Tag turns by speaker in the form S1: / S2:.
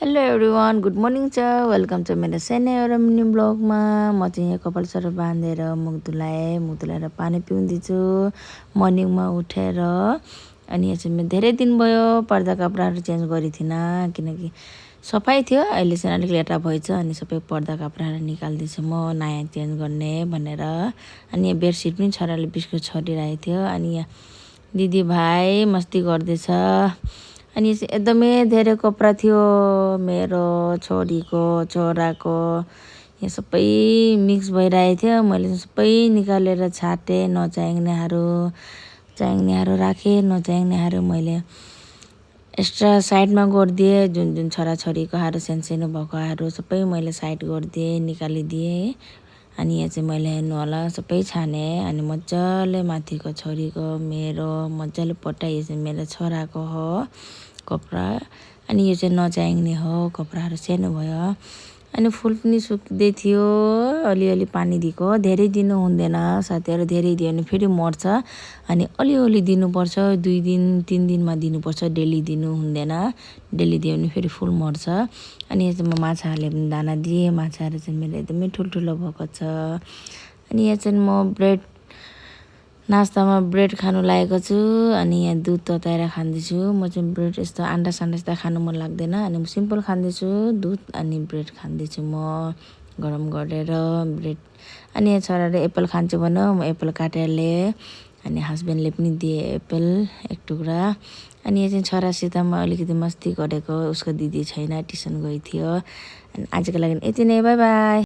S1: Hello everyone, good morning छ। Welcome छ मेरो सानो एउटा मिनी ब्लगमा। म चाहिँ यहाँ कपाल सर बाँधेर मुख धुलाएर पानी पिउँदैछु मर्निङमा उठेर। अनि यहाँ चाहिँ धेरै दिन भयो पर्दा कपडाहरू चेन्ज गरेको थिइनँ किनकि सफाइ थियो। अहिले चाहिँ अलिक लेटा भएछ अनि सबै पर्दा कपडाहरू निकाल्दैछु म नयाँ चेन्ज गर्ने भनेर। अनि यहाँ बेडसिट पनि छोराले बिस्कुट छरिरहेको थियो। अनि यहाँ दिदी भाइ मस्ती गर्दैछ। अनि एकदमै धेरै कपडा थियो मेरो, छोरीको, छोराको, यहाँ सबै मिक्स भइरहेको थियो। मैले सबै निकालेर छाटेँ, चाहिनेहरू राखेँ, नचाहिनेहरू मैले एक्स्ट्रा साइडमा गरिदिएँ। जुन छोराछोरीकोहरू सानो भएकोहरू सबै मैले साइड गरिदिएँ, निकालिदिएँ। अनि यहाँ चाहिँ मैले हेर्नु होला सबै छाने। अनि मजाले माथिको छोरीको मेरो मजाले पट्याए चाहिँ मेरो छोराको हो कपडा। अनि यो चाहिँ नचाहिने हो, कपडाहरू सानो भयो। अनि फुल पनि सुक्दै थियो, अलिअलि पानी दिएको। धेरै दिनु हुँदैन साथीहरू, धेरै दियो भने फेरि मर्छ। अनि अलिअलि दिनुपर्छ, 2 दिन 3 दिनमा दिनुपर्छ, डेली दिनु हुँदैन। डेली दियो भने फेरि फुल मर्छ। अनि यहाँ चाहिँ म माछाहरूले पनि दाना दिएँ। माछाहरू चाहिँ मेरो एकदमै ठुल्ठुलो भएको छ। अनि यहाँ चाहिँ म नास्तामा ब्रेड खानु लागेको छु। अनि यहाँ दुध तताएर खाँदैछु। म चाहिँ ब्रेड यस्तो अन्डा यस्तो खानु मन लाग्दैन। अनि म सिम्पल खाँदैछु, दुध अनि ब्रेड खाँदैछु म गरम गरेर ब्रेड। अनि यहाँ छोराले एप्पल खान्छु भन्यो, म एप्पल काटेर ल्याएँ। अनि हस्बेन्डले पनि दिए एप्पल 1 टुक्रा। अनि यहाँ चाहिँ छोरासित म अलिकति मस्ती गरेको। उसको दिदी छैन, ट्युसन गएको थियो। अनि आजको लागि यति नै, बाई बाई।